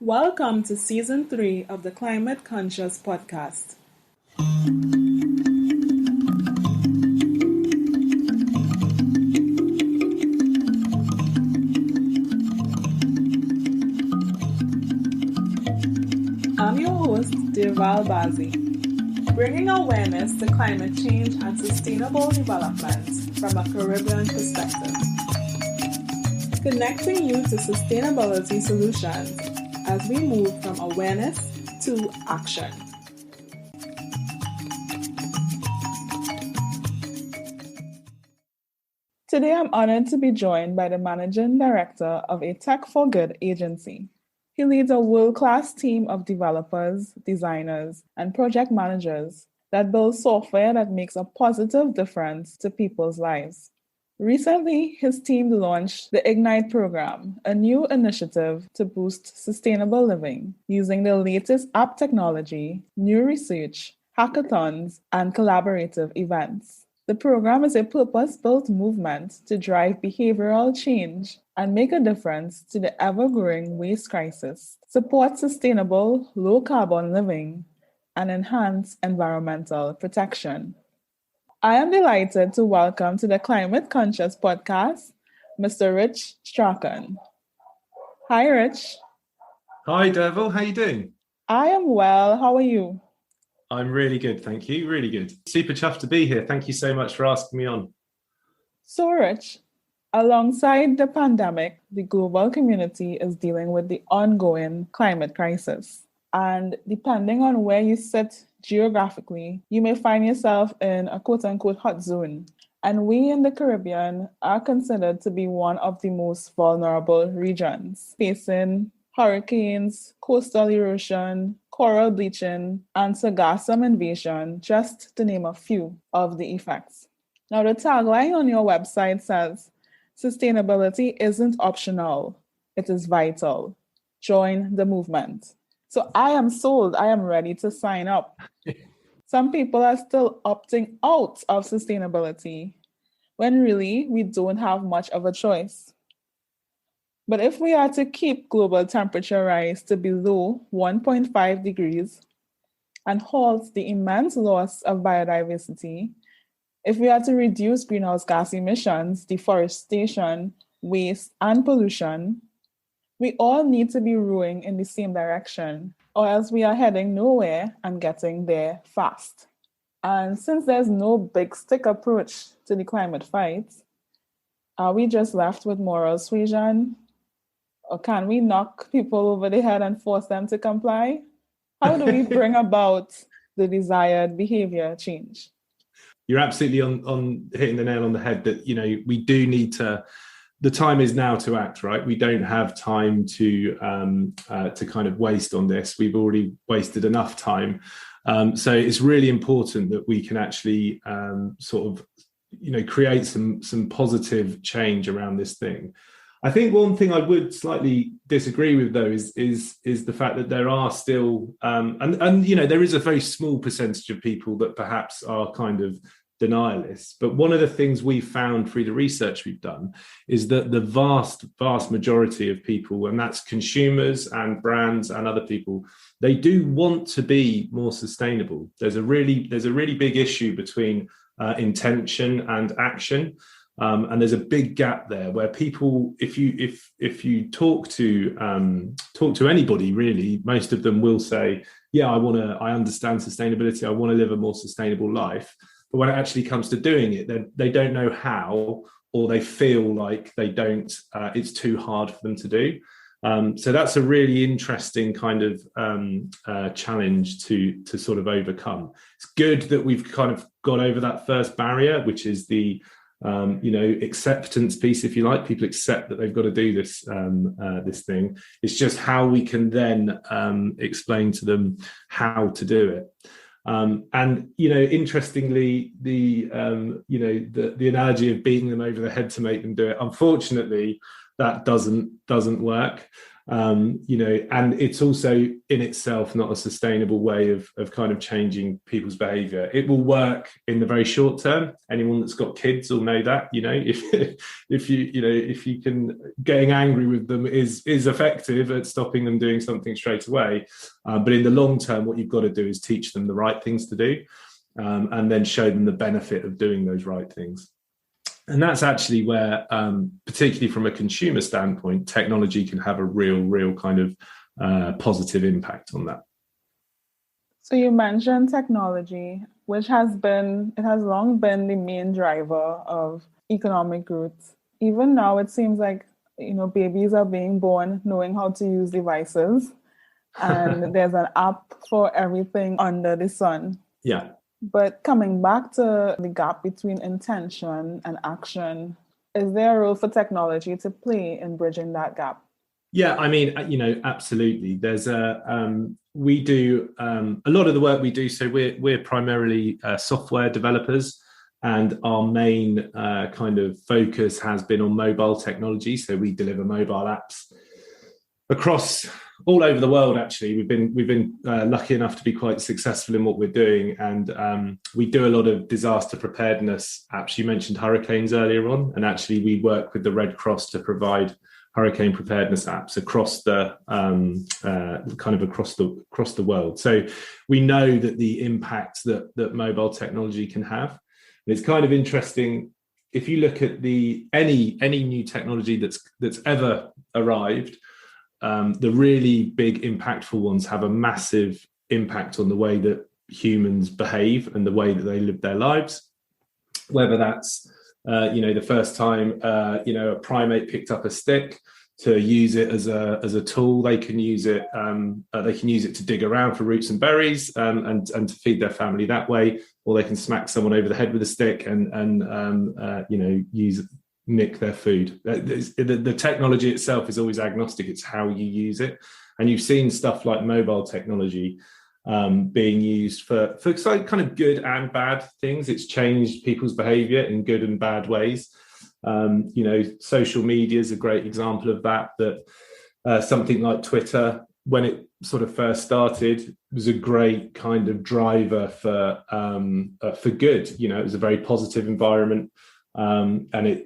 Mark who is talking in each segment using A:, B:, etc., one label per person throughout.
A: Welcome to Season 3 of the Climate Conscious Podcast. I'm your host, Deval Bazi, bringing awareness to climate change and sustainable development from a Caribbean perspective. Connecting you to sustainability solutions as we move from awareness to action. Today I'm honored to be joined by the Managing Director of a Tech for Good agency. He leads a world-class team of developers, designers, and project managers that build software that makes a positive difference to people's lives. Recently, his team launched the Ignite program, a new initiative to boost sustainable living using the latest app technology, new research, hackathons, and collaborative events. The program is a purpose-built movement to drive behavioral change and make a difference to the ever-growing waste crisis, support sustainable, low-carbon living, and enhance environmental protection. I am delighted to welcome to the Climate Conscious Podcast, Mr. Rich Strachan. Hi, Rich.
B: Hi, Devil. How you doing?
A: I am well. How are you?
B: I'm really good, thank you. Really good. Super chuffed to be here. Thank you so much for asking me on.
A: So, Rich, alongside the pandemic, the global community is dealing with the ongoing climate crisis. And depending on where you sit geographically, you may find yourself in a quote-unquote hot zone. And we in the Caribbean are considered to be one of the most vulnerable regions, facing hurricanes, coastal erosion, coral bleaching, and sargassum invasion, just to name a few of the effects. Now, the tagline on your website says, "Sustainability isn't optional, it is vital. Join the movement." So I am sold. I am ready to sign up. Some people are still opting out of sustainability when really we don't have much of a choice. But if we are to keep global temperature rise to below 1.5 degrees and halt the immense loss of biodiversity, if we are to reduce greenhouse gas emissions, deforestation, waste, and pollution, we all need to be rowing in the same direction, or else we are heading nowhere and getting there fast. And since there's no big stick approach to the climate fight, are we just left with moral suasion? Or can we knock people over the head and force them to comply? How do we bring about the desired behavior change?
B: You're absolutely on hitting the nail on the head that, we do need to. The time is now to act, right? We don't have time to kind of waste on this. We've already wasted enough time. So it's really important that we can actually create some positive change around this thing. I think one thing I would slightly disagree with, though, is the fact that there are still there is a very small percentage of people that perhaps are kind of denialists. But one of the things we found through the research we've done is that the vast majority of people, and that's consumers and brands and other people, they do want to be more sustainable. There's a really big issue between intention and action. And there's a big gap there where people, if you talk to anybody really, most of them will say, yeah, I understand sustainability. I want to live a more sustainable life. But when it actually comes to doing it, they don't know how, or they feel like they don't. It's too hard for them to do. So that's a really interesting kind of challenge to sort of overcome. It's good that we've kind of got over that first barrier, which is the acceptance piece, if you like. People accept that they've got to do this thing. It's just how we can then explain to them how to do it. Interestingly, the analogy of beating them over the head to make them do it, unfortunately, that doesn't work. And it's also in itself not a sustainable way of kind of changing people's behavior. It will work in the very short term. Anyone that's got kids will know that, if you can, getting angry with them is effective at stopping them doing something straight away. But in the long term, what you've got to do is teach them the right things to do, and then show them the benefit of doing those right things. And that's actually where, particularly from a consumer standpoint, technology can have a real kind of positive impact on that.
A: So you mentioned technology, which has long been the main driver of economic growth. Even now, it seems like, babies are being born knowing how to use devices, and there's an app for everything under the sun.
B: Yeah.
A: But coming back to the gap between intention and action, is there a role for technology to play in bridging that gap?
B: Yeah, I mean, absolutely. There's we do a lot of the work we do. So we're primarily software developers, and our main kind of focus has been on mobile technology. So we deliver mobile apps across all over the world. Actually, we've been lucky enough to be quite successful in what we're doing, and we do a lot of disaster preparedness apps. You mentioned hurricanes earlier on, and actually we work with the Red Cross to provide hurricane preparedness apps across the across the world. So we know that the impact that mobile technology can have. And it's kind of interesting if you look at any new technology that's ever arrived. The really big impactful ones have a massive impact on the way that humans behave and the way that they live their lives. Whether that's the first time a primate picked up a stick to use it as a tool, they can use it to dig around for roots and berries, and to feed their family that way, or they can smack someone over the head with a stick and nick their food. The technology itself is always agnostic. It's how you use it. And you've seen stuff like mobile technology being used for kind of good and bad things. It's changed people's behavior in good and bad ways. Social media is a great example of that something like Twitter, when it sort of first started, was a great kind of driver for good. It was a very positive environment. And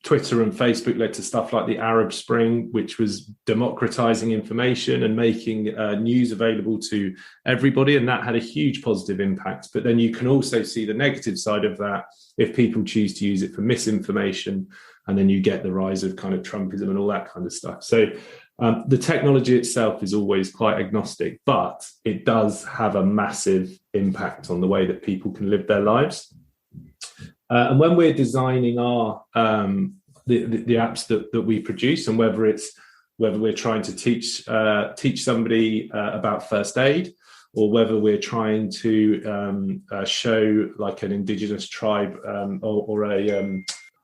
B: Twitter and Facebook led to stuff like the Arab Spring, which was democratizing information and making news available to everybody. And that had a huge positive impact. But then you can also see the negative side of that if people choose to use it for misinformation. And then you get the rise of kind of Trumpism and all that kind of stuff. So the technology itself is always quite agnostic, but it does have a massive impact on the way that people can live their lives. And when we're designing our the apps that we produce, and whether we're trying to teach somebody about first aid, or whether we're trying to show like an indigenous tribe or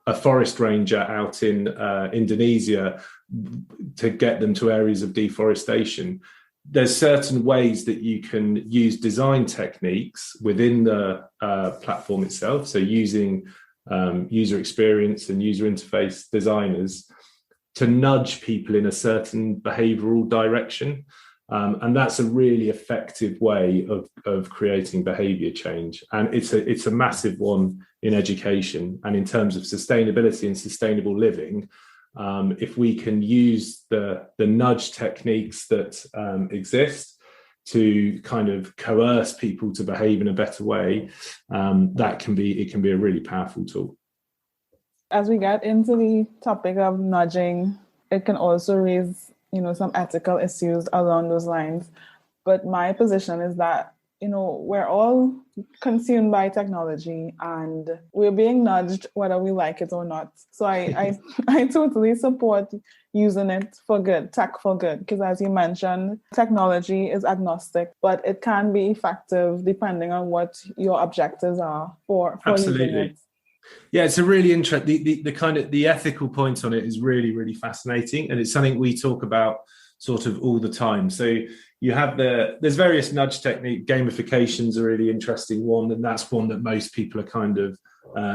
B: a forest ranger out in Indonesia to get them to areas of deforestation, there's certain ways that you can use design techniques within the platform itself. So using user experience and user interface designers to nudge people in a certain behavioral direction. And that's a really effective way of creating behavior change. And it's a massive one in education. And in terms of sustainability and sustainable living, if we can use the nudge techniques that exist to kind of coerce people to behave in a better way, it can be a really powerful tool.
A: As we get into the topic of nudging, it can also raise, some ethical issues along those lines. But my position is that, we're all consumed by technology and we're being nudged whether we like it or not. So I totally support using it for good, tech for good, because as you mentioned, technology is agnostic, but it can be effective depending on what your objectives are for
B: Absolutely.
A: Using it.
B: Yeah, it's a really interesting, the kind of the ethical point on it is really, really fascinating. And it's something we talk about sort of all the time. So you have there's various nudge technique. Gamification's a really interesting one, and that's one that most people are kind of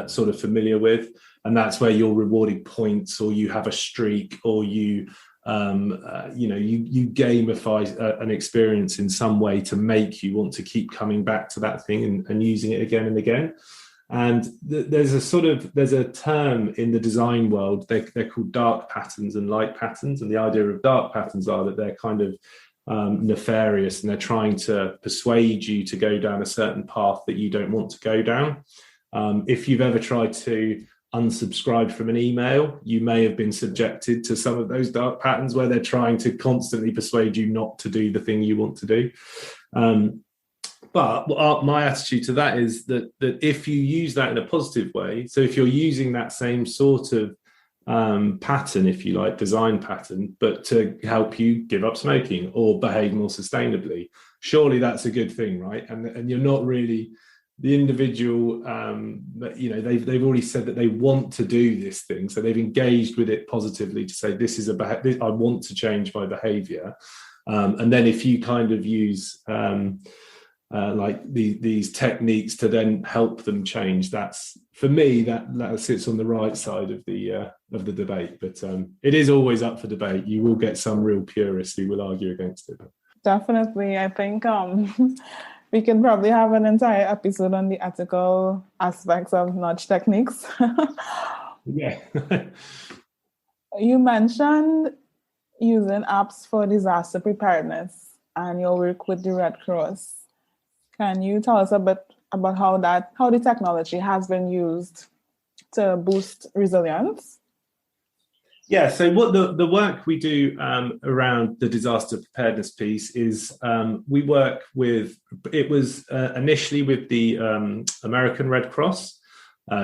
B: sort of familiar with. And that's where you're rewarding points, or you have a streak, or you you gamify an experience in some way to make you want to keep coming back to that thing and using it again and again. And there's a term in the design world, they're called dark patterns and light patterns. And the idea of dark patterns are that they're kind of nefarious, and they're trying to persuade you to go down a certain path that you don't want to go down. If you've ever tried to unsubscribe from an email, you may have been subjected to some of those dark patterns where they're trying to constantly persuade you not to do the thing you want to do. But my attitude to that is that if you use that in a positive way, so if you're using that same sort of pattern, if you like, design pattern, but to help you give up smoking or behave more sustainably, surely that's a good thing, right? And you're not really the individual, they've already said that they want to do this thing. So they've engaged with it positively to say, I want to change my behavior. And then if you kind of use these techniques to then help them change, that's, for me, that sits on the right side of the debate. But it is always up for debate. You will get some real purists who will argue against it.
A: Definitely. I think we can probably have an entire episode on the ethical aspects of nudge techniques.
B: Yeah.
A: You mentioned using apps for disaster preparedness and your work with the Red Cross. Can you tell us a bit about how the technology has been used to boost resilience?
B: Yeah, so what the work we do around the disaster preparedness piece is we work with, it was initially with the American Red Cross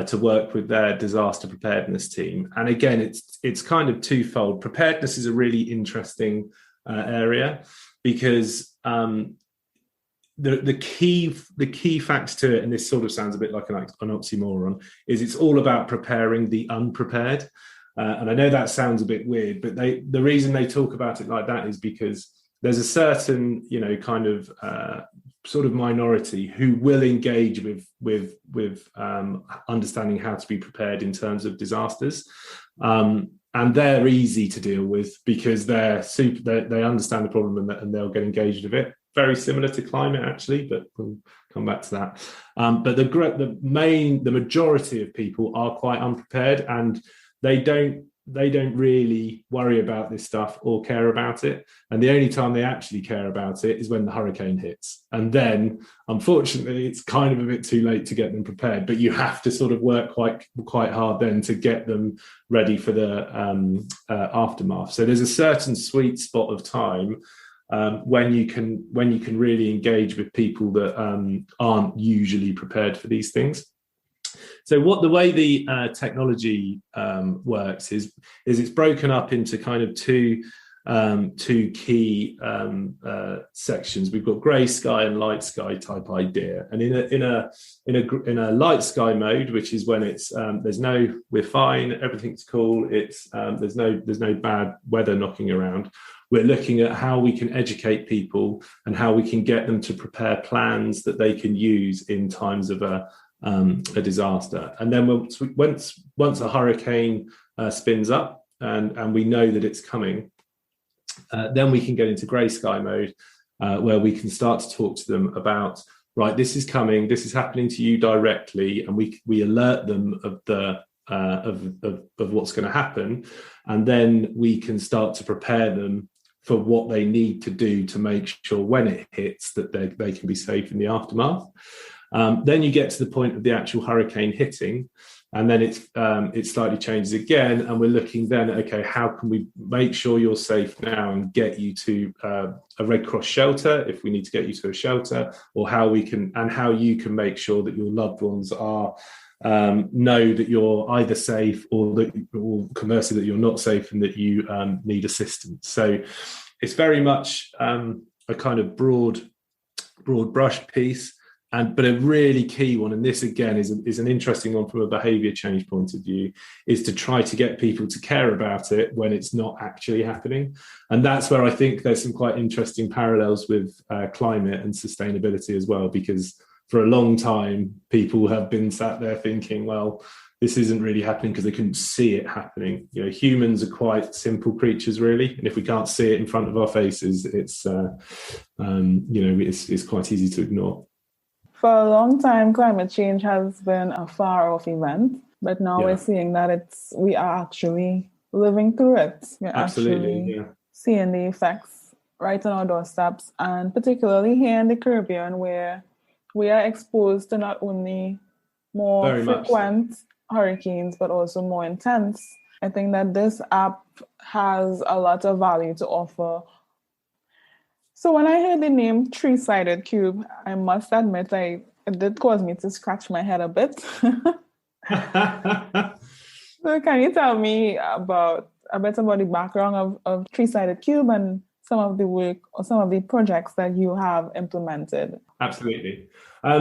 B: to work with their disaster preparedness team. And again, it's kind of twofold. Preparedness is a really interesting area because the key facts to it, and this sort of sounds a bit like an oxymoron, is it's all about preparing the unprepared. And I know that sounds a bit weird, but the reason they talk about it like that is because there's a certain, kind of sort of minority who will engage with understanding how to be prepared in terms of disasters. And they're easy to deal with because they understand the problem and they'll get engaged with it. Very similar to climate, actually, but we'll come back to that. But the majority of people are quite unprepared, and they don't really worry about this stuff or care about it. And the only time they actually care about it is when the hurricane hits. And then, unfortunately, it's kind of a bit too late to get them prepared. But you have to sort of work quite hard then to get them ready for the aftermath. So there's a certain sweet spot of time when you can really engage with people that aren't usually prepared for these things. So the way the technology works is it's broken up into kind of two key sections. We've got grey sky and light sky type idea, and in a light sky mode, which is when it's we're fine, everything's cool, it's there's no bad weather knocking around. We're looking at how we can educate people and how we can get them to prepare plans that they can use in times of a disaster. And then once a hurricane spins up and we know that it's coming, then we can get into grey sky mode, where we can start to talk to them about, right, this is coming, this is happening to you directly, and we alert them of the of what's going to happen, and then we can start to prepare them for what they need to do to make sure when it hits that they can be safe in the aftermath. Then you get to the point of the actual hurricane hitting, and then it slightly changes again, and we're looking then at, okay, how can we make sure you're safe now and get you to a Red Cross shelter if we need to get you to a shelter, or how you can make sure that your loved ones are know that you're either safe or conversely that you're not safe and that you need assistance. So it's very much a kind of broad brush piece. But a really key one, and this again is an interesting one from a behaviour change point of view, is to try to get people to care about it when it's not actually happening. And that's where I think there's some quite interesting parallels with climate and sustainability as well, because for a long time, people have been sat there thinking, well, this isn't really happening because they couldn't see it happening. You know, humans are quite simple creatures, really, and if we can't see it in front of our faces, it's it's quite easy to ignore.
A: For a long time, climate change has been a far off event, but now we're seeing that we are actually living through it. We're
B: Absolutely,
A: actually seeing the effects right on our doorsteps, and particularly here in the Caribbean, where we are exposed to not only more
B: very
A: frequent hurricanes, but also more intense. I think that this app has a lot of value to offer. So when I heard the name Three-Sided Cube, I must admit it did cause me to scratch my head a bit. So can you tell me a bit about the background of Three-Sided Cube and some of the work or some of the projects that you have implemented?
B: Absolutely.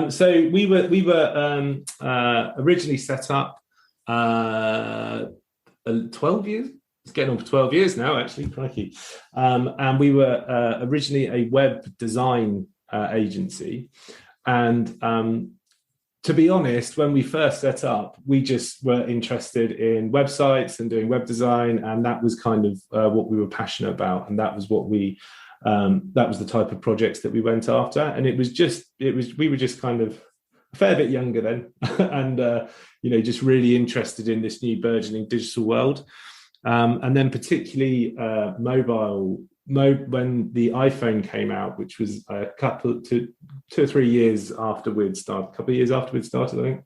B: So we were originally set up 12 years. It's getting on for 12 years now, actually, crikey. And we were originally a web design agency. And to be honest, when we first set up, we just were interested in websites and doing web design. And that was kind of what we were passionate about. And that was what that was the type of projects that we went after. And we were just kind of a fair bit younger then and, just really interested in this new burgeoning digital world. And then particularly mobile, when the iPhone came out, which was 2 or 3 years after we'd started, a couple of years after we'd started, I think,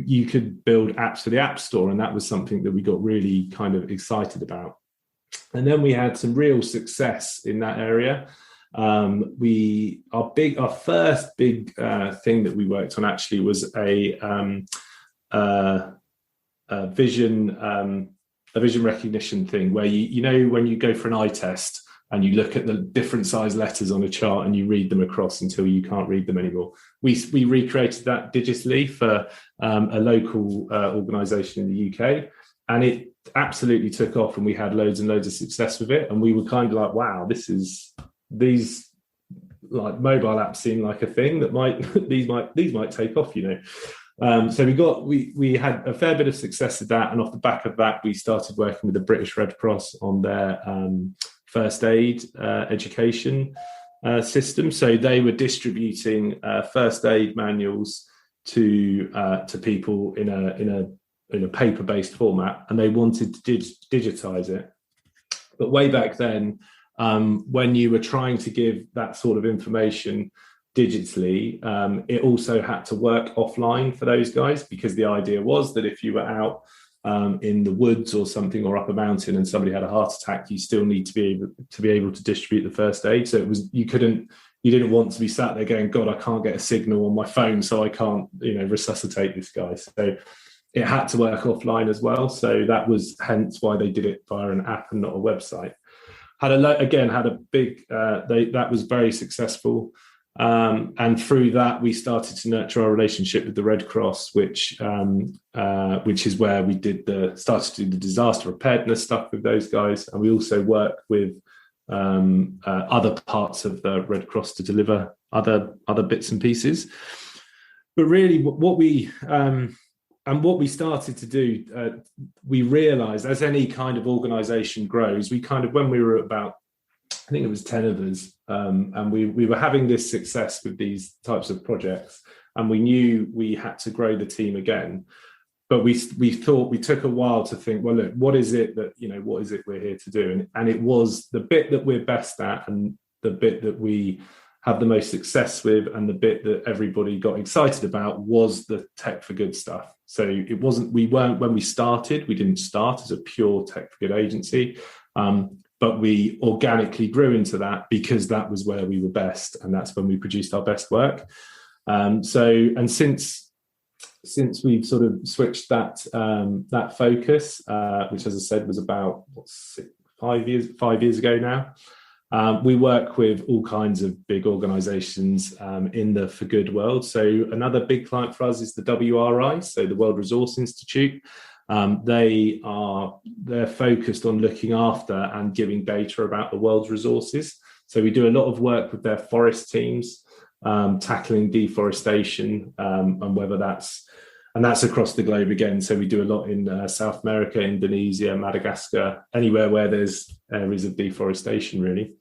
B: you could build apps for the App Store. And that was something that we got really kind of excited about. And then we had some real success in that area. Our first big thing that we worked on actually was a vision recognition thing where when you go for an eye test and you look at the different size letters on a chart and you read them across until you can't read them anymore. We recreated that digitally for a local organisation in the UK, and it absolutely took off, and we had loads and loads of success with it. And we were kind of like, wow, these like mobile apps seem like a thing that these might take off, So we had a fair bit of success with that, and off the back of that, we started working with the British Red Cross on their first aid education system. So they were distributing first aid manuals to people in a paper-based format, and they wanted to digitize it. But way back then, when you were trying to give that sort of information digitally, it also had to work offline for those guys, because the idea was that if you were out in the woods or something, or up a mountain, and somebody had a heart attack, you still need to be able to distribute the first aid. So you didn't want to be sat there going, God, I can't get a signal on my phone, so I can't resuscitate this guy. So it had to work offline as well. So that was hence why they did it via an app and not a website. That was very successful. And through that, we started to nurture our relationship with the Red Cross, which is where we started to do the disaster preparedness stuff with those guys. And we also work with other parts of the Red Cross to deliver other bits and pieces. But really, what we started to do, we realized, as any kind of organization grows, when we were about, I think it was 10 of us, and we were having this success with these types of projects, and we knew we had to grow the team again. But we thought, we took a while to think, well, look, what is it we're here to do? And it was the bit that we're best at, and the bit that we have the most success with, and the bit that everybody got excited about, was the tech for good stuff. So when we started, we didn't start as a pure tech for good agency, but we organically grew into that because that was where we were best, and that's when we produced our best work. Since we've sort of switched that focus, which, as I said, was about 5 years ago now, we work with all kinds of big organizations in the for good world. So another big client for us is the WRI, so the World Resource Institute. They're focused on looking after and giving data about the world's resources. So we do a lot of work with their forest teams, tackling deforestation, and whether that's And that's across the globe again. So we do a lot in South America, Indonesia, Madagascar, anywhere where there's areas of deforestation, really.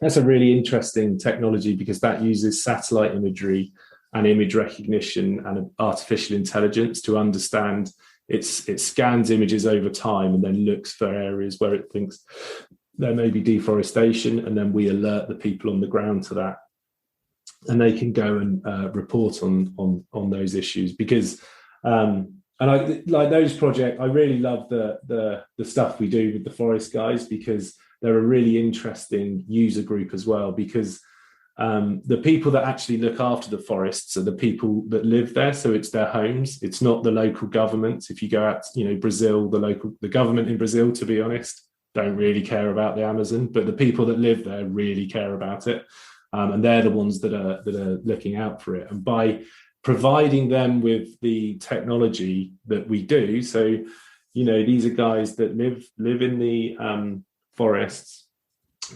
B: That's a really interesting technology because that uses satellite imagery and image recognition and artificial intelligence to understand. It scans images over time and then looks for areas where it thinks there may be deforestation, and then we alert the people on the ground to that, and they can go and report on those issues. Because and I like those projects. I really love the stuff we do with the forest guys, because they're a really interesting user group as well, because the people that actually look after the forests are the people that live there. So it's their homes. It's not the local governments. If you go out, Brazil, the government in Brazil, to be honest, don't really care about the Amazon, but the people that live there really care about it. And they're the ones that are looking out for it. And by providing them with the technology that we do, so, these are guys that live in the forests,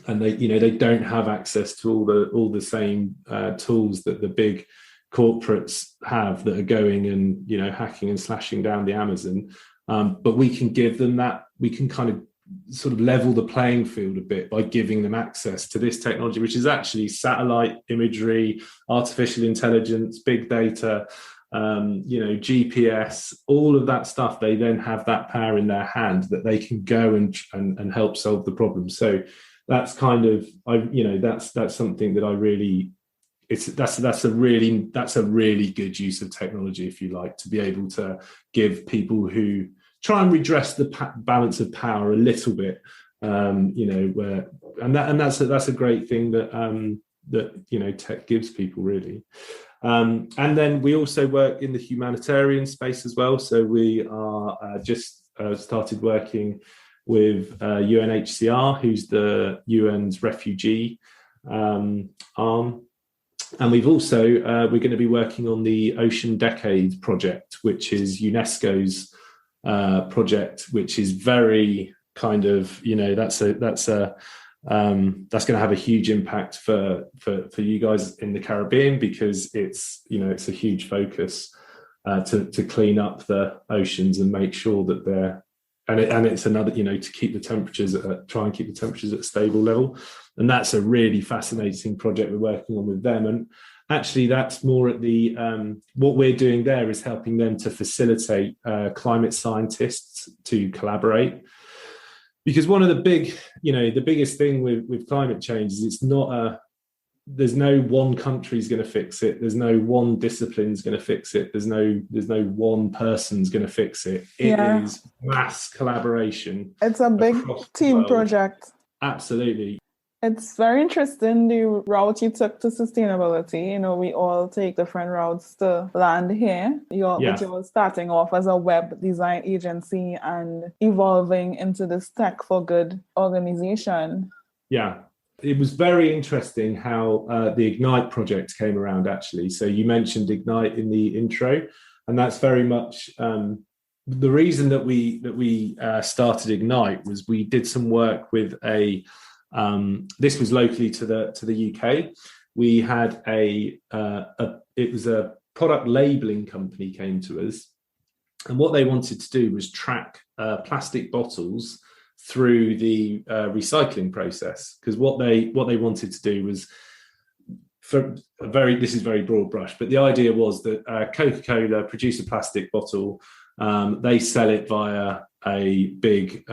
B: and they don't have access to all the same tools that the big corporates have that are going and hacking and slashing down the Amazon. But we can give them that. We can kind of sort of level the playing field a bit by giving them access to this technology, which is actually satellite imagery, artificial intelligence, big data, GPS, all of that stuff. They then have that power in their hand that they can go and help solve the problem. So that's kind of, that's something that I really, that's a really good use of technology, if you like, to be able to give people who try and redress the balance of power a little bit, that's a great thing that tech gives people, really. And then we also work in the humanitarian space as well. So we are just started working with UNHCR, who's the UN's refugee arm. And we've also, we're going to be working on the Ocean Decade project, which is UNESCO's project, which is very kind of, that's going to have a huge impact for you guys in the Caribbean, because it's a huge focus to clean up the oceans and make sure that they're, and it's another, to keep the temperatures try and keep the temperatures at a stable level. And that's a really fascinating project we're working on with them. And actually, that's more at the what we're doing there is helping them to facilitate climate scientists to collaborate. Because one of the biggest thing with climate change is there's no one country's going to fix it. There's no one discipline's going to fix it. There's no one person's going to fix it. It is mass collaboration.
A: It's a big team project.
B: Absolutely.
A: It's very interesting, the route you took to sustainability. We all take different routes to land here. But you're starting off as a web design agency and evolving into this tech for good organization. Yeah.
B: It was very interesting how the Ignite project came around, actually. So you mentioned Ignite in the intro, and that's very much the reason that we started Ignite was we did some work with this was locally to the UK. We had it was a product labeling company came to us, and what they wanted to do was track plastic bottles through the recycling process. Because what they wanted to do was, this is very broad brush, but the idea was that Coca-Cola produce a plastic bottle, they sell it via a big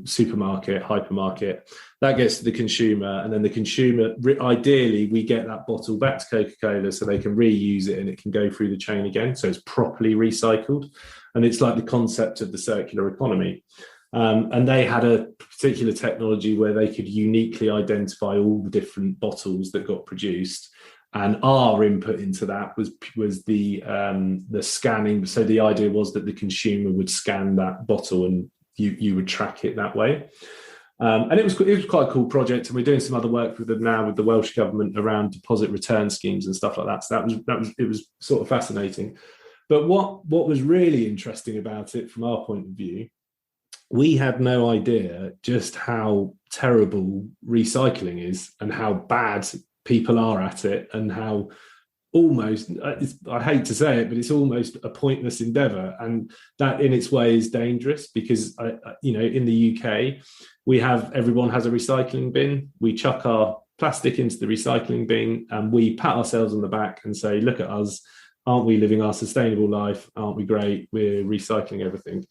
B: supermarket, hypermarket, that gets to the consumer, and then the consumer, ideally we get that bottle back to Coca-Cola so they can reuse it and it can go through the chain again, so it's properly recycled. And it's like the concept of the circular economy. And they had a particular technology where they could uniquely identify all the different bottles that got produced. And our input into that was the scanning. So the idea was that the consumer would scan that bottle and you would track it that way. And it was quite a cool project. And we're doing some other work with them now with the Welsh government around deposit return schemes and stuff like that. So it was sort of fascinating. But what was really interesting about it from our point of view, we had no idea just how terrible recycling is and how bad people are at it and how almost, I hate to say it, but it's almost a pointless endeavor. And that in its way is dangerous because, in the UK, everyone has a recycling bin. We chuck our plastic into the recycling bin and we pat ourselves on the back and say, look at us. Aren't we living our sustainable life? Aren't we great? We're recycling everything.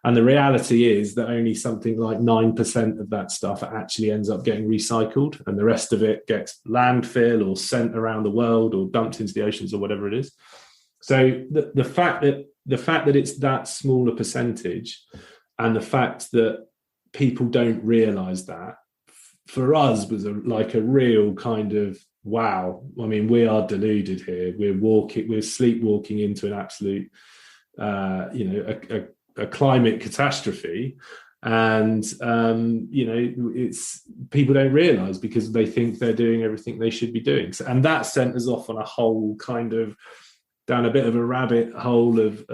B: And the reality is that only something like 9% of that stuff actually ends up getting recycled, and the rest of it gets landfill or sent around the world or dumped into the oceans or whatever it is. So the fact that it's that smaller percentage, and the fact that people don't realise that, for us was a real kind of wow. I mean, we are deluded here. We're sleepwalking into an absolute, a climate catastrophe. And, it's people don't realize because they think they're doing everything they should be doing. So, and that sent us off on a whole kind of down a bit of a rabbit hole of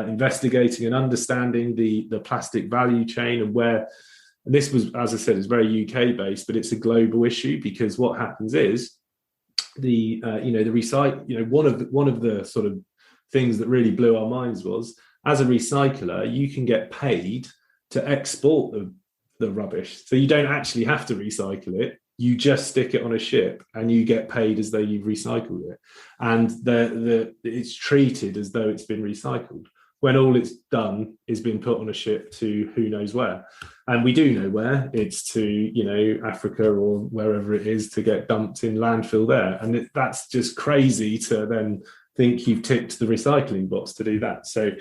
B: investigating and understanding the plastic value chain, and where this was, as I said, is very UK based, but it's a global issue because what happens is the recycle. One of the sort of things that really blew our minds was, as a recycler, you can get paid to export the rubbish. So you don't actually have to recycle it. You just stick it on a ship and you get paid as though you've recycled it. And it's treated as though it's been recycled, when all it's done is been put on a ship to who knows where. And we do know where. It's to, Africa or wherever it is, to get dumped in landfill there. And that's just crazy to then think you've ticked the recycling box to do that. So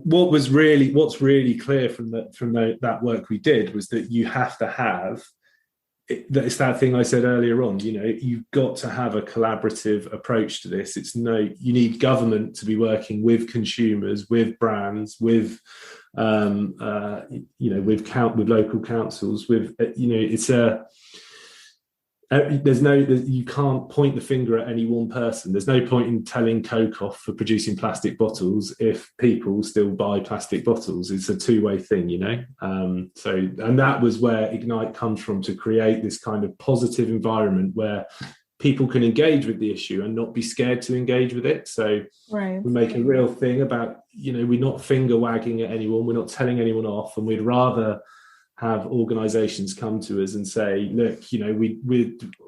B: what's really clear from that work we did was that you have to have, it's that thing I said earlier on, you've got to have a collaborative approach to this. You need government to be working with consumers, with brands, with with local councils, you can't point the finger at any one person. There's no point in telling Coke off for producing plastic bottles if people still buy plastic bottles. It's a two-way thing, and that was where Ignite comes from, to create this kind of positive environment where people can engage with the issue and not be scared to engage with it. So
A: right.
B: We make a real thing about, we're not finger wagging at anyone, we're not telling anyone off, and we'd rather have organizations come to us and say, look,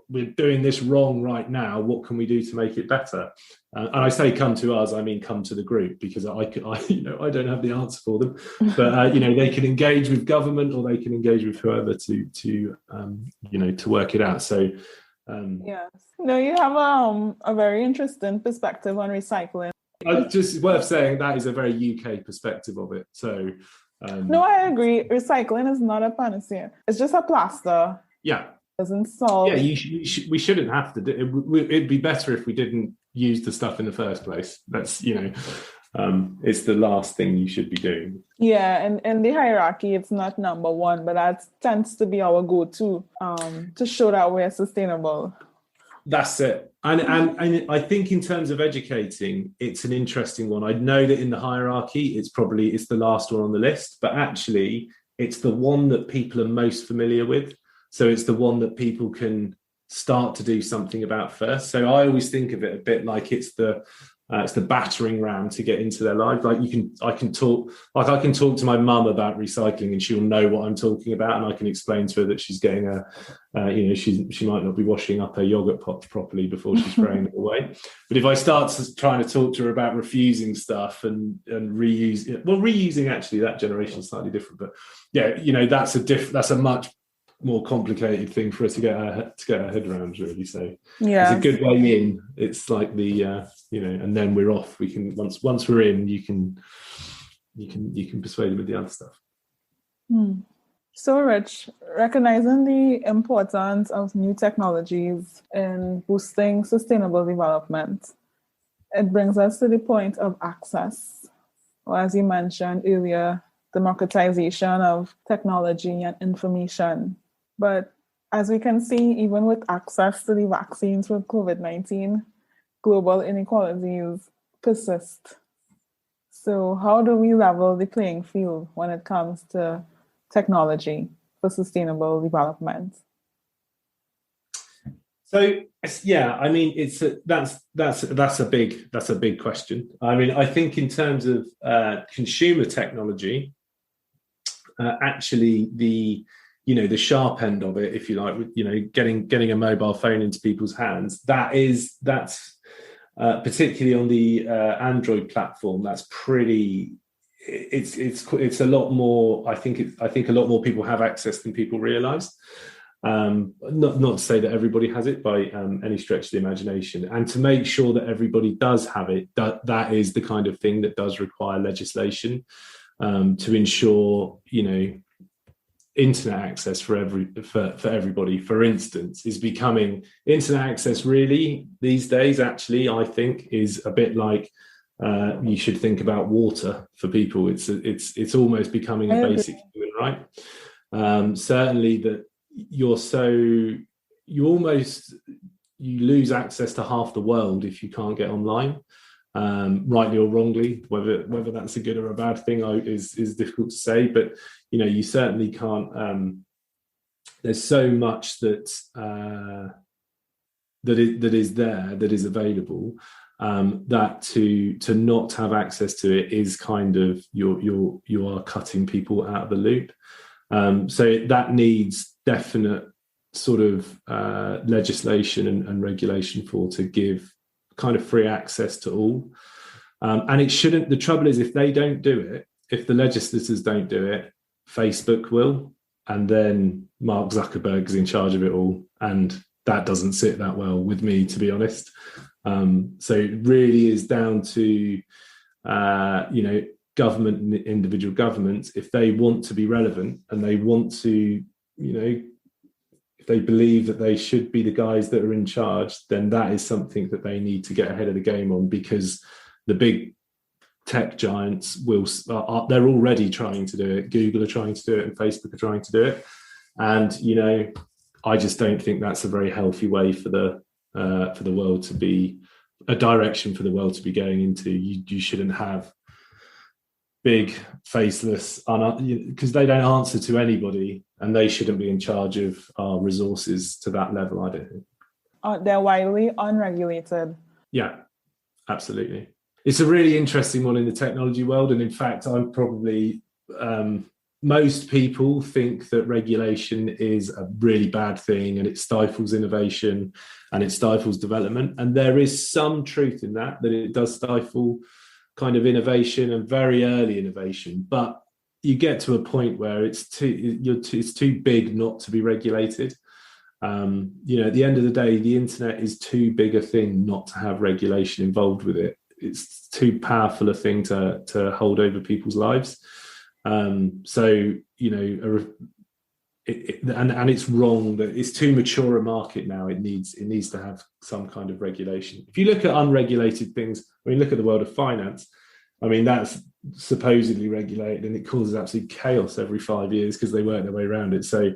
B: we're doing this wrong right now. What can we do to make it better? And I say come to us, I mean come to the group, because I don't have the answer for them. But they can engage with government, or they can engage with whoever to work it out. So
A: yes. No, you have a very interesting perspective on recycling.
B: Just worth saying that is a very UK perspective of it. So
A: no, I agree. Recycling is not a panacea. It's just a plaster.
B: Yeah.
A: Doesn't solve.
B: Yeah, we shouldn't have to do it. It'd be better if we didn't use the stuff in the first place. That's, it's the last thing you should be doing.
A: Yeah, and in the hierarchy, it's not number one, but that tends to be our go-to to show that we're sustainable.
B: That's it. And I think in terms of educating, it's an interesting one. I know that in the hierarchy, it's the last one on the list, but actually it's the one that people are most familiar with. So it's the one that people can start to do something about first. So I always think of it a bit like it's the battering ram to get into their life. Like I can talk to my mum about recycling, and she'll know what I'm talking about, and I can explain to her that she's getting she might not be washing up her yogurt pots properly before she's throwing it away. But if I start trying to talk to her about refusing stuff and reusing, actually that generation is slightly different. But yeah, that's a much more complicated thing for us to get our head around, really. So yeah, it's a good way in. It's like the and then we're off. We can once we're in, you can persuade them with the other stuff.
A: So Rich, recognizing the importance of new technologies in boosting sustainable development, it brings us to the point of access. Or as you mentioned earlier, democratization of technology and information. But as we can see, even with access to the vaccines for COVID-19, global inequalities persist. So how do we level the playing field when it comes to technology for sustainable development?
B: So yeah, I mean, that's a big question. I mean, I think in terms of consumer technology, actually the sharp end of it, if you like, getting a mobile phone into people's hands, that's particularly on the Android platform, that's pretty. It's a lot more. I think a lot more people have access than people realise. Not to say that everybody has it by any stretch of the imagination, and to make sure that everybody does have it, that is the kind of thing that does require legislation to ensure, internet access for everybody, for instance, is becoming internet access really these days. Actually, I think is a bit like you should think about water for people. It's almost becoming a basic human right. Certainly that you lose access to half the world if you can't get online, rightly or wrongly. Whether that's a good or a bad thing is difficult to say, but you certainly can't. There's so much that is available, that to not have access to it is kind of you are cutting people out of the loop. So that needs definite sort of legislation and regulation to give kind of free access to all. And it shouldn't. The trouble is, if they don't do it, if the legislators don't do it, Facebook will, and then Mark Zuckerberg is in charge of it all, and that doesn't sit that well with me, to be honest. So it really is down to government and individual governments. If they want to be relevant and they want to, if they believe that they should be the guys that are in charge, then that is something that they need to get ahead of the game on, because the big tech giants they're already trying to do it. Google are trying to do it, and Facebook are trying to do it. And I just don't think that's a very healthy way for the world to be, a direction for the world to be going into. You shouldn't have big faceless, because they don't answer to anybody, and they shouldn't be in charge of our resources to that level, I don't think.
A: They're widely unregulated.
B: Yeah, absolutely. It's a really interesting one in the technology world. And in fact, I'm probably, most people think that regulation is a really bad thing, and it stifles innovation and it stifles development. And there is some truth in that it does stifle kind of innovation and very early innovation. But you get to a point where it's too big not to be regulated. At the end of the day, the internet is too big a thing not to have regulation involved with it. It's too powerful a thing to hold over people's lives. And it's wrong that it's too mature a market now. It needs to have some kind of regulation. If you look at unregulated things, look at the world of finance. That's supposedly regulated, and it causes absolute chaos every 5 years because they work their way around it. So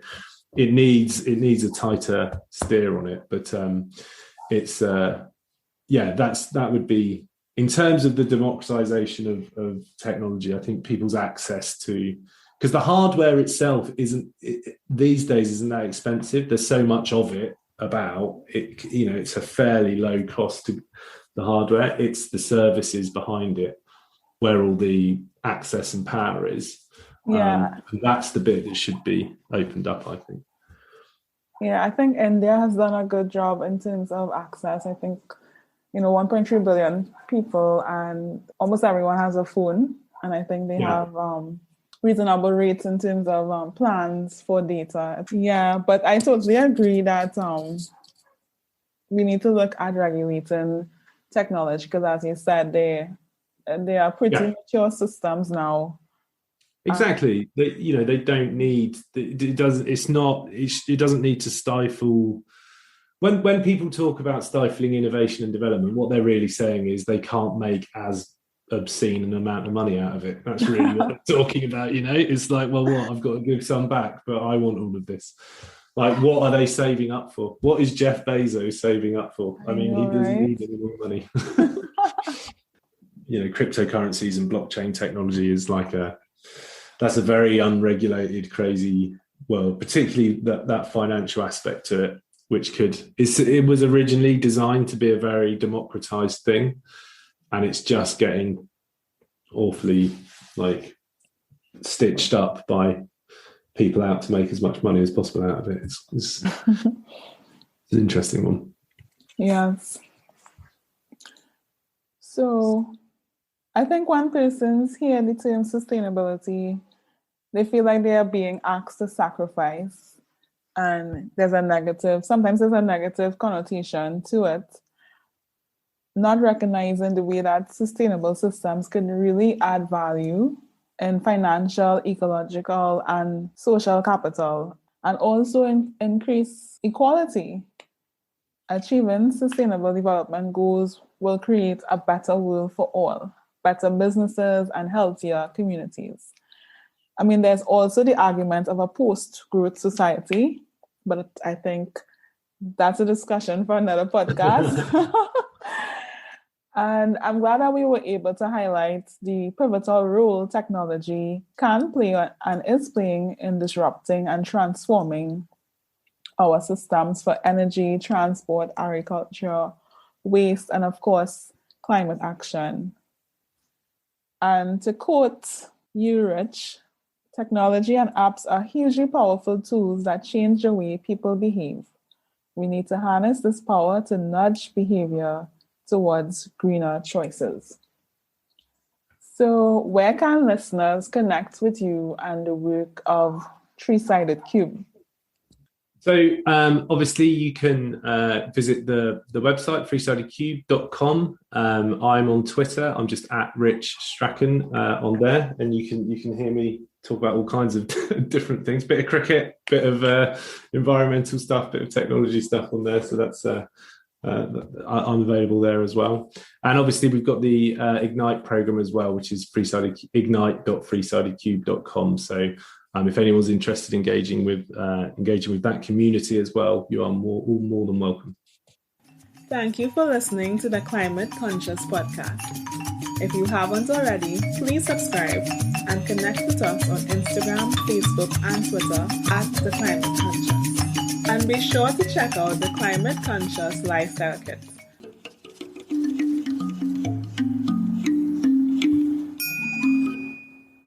B: it needs a tighter steer on it. But that would be, in terms of the democratization of technology, I think people's access to, because the hardware itself these days isn't that expensive. There's so much of it about it. It's a fairly low cost to the hardware. It's the services behind it where all the access and power is.
A: Yeah,
B: and that's the bit that should be opened up, I think.
A: Yeah, I think India has done a good job in terms of access. I think 1.3 billion people, and almost everyone has a phone, and I think they have reasonable rates in terms of plans for data. Yeah, but I totally agree that we need to look at regulating technology, because, as you said, they are pretty mature systems now.
B: Exactly. They don't need. It doesn't need to stifle. When people talk about stifling innovation and development, what they're really saying is they can't make as obscene an amount of money out of it. That's really what they're talking about. It's like, well, what? I've got to give some back, but I want all of this. Like, what are they saving up for? What is Jeff Bezos saving up for? He doesn't need any more money. Cryptocurrencies and blockchain technology is that's a very unregulated, crazy world, particularly that financial aspect to it. it was originally designed to be a very democratized thing, and it's just getting awfully like stitched up by people out to make as much money as possible out of it. It's an interesting one.
A: Yes. So I think when persons hear the term sustainability, they feel like they are being asked to sacrifice, and sometimes there's a negative connotation to it, not recognizing the way that sustainable systems can really add value in financial, ecological, and social capital, and also increase equality. Achieving sustainable development goals will create a better world for all, better businesses, and healthier communities. I mean, there's also the argument of a post-growth society, but I think that's a discussion for another podcast. And I'm glad that we were able to highlight the pivotal role technology can play and is playing in disrupting and transforming our systems for energy, transport, agriculture, waste, and of course, climate action. And to quote you, Rich, technology and apps are hugely powerful tools that change the way people behave. We need to harness this power to nudge behavior towards greener choices. So, where can listeners connect with you and the work of Three-Sided Cube?
B: So obviously you can visit the website, threesidedcube.com. I'm on Twitter. I'm just at Rich Strachan on there, and you can hear me talk about all kinds of different things, bit of cricket, bit of environmental stuff, bit of technology stuff on there. So that's I'm available there as well. And obviously we've got the Ignite program as well, which is ignite.threesidedcube.com. So if anyone's interested in engaging with that community as well, you are more than welcome.
A: Thank you for listening to the Climate Conscious Podcast. If you haven't already, please subscribe and connect with us on Instagram, Facebook, and Twitter at The Climate Conscious. And be sure to check out the Climate Conscious Lifestyle Kit.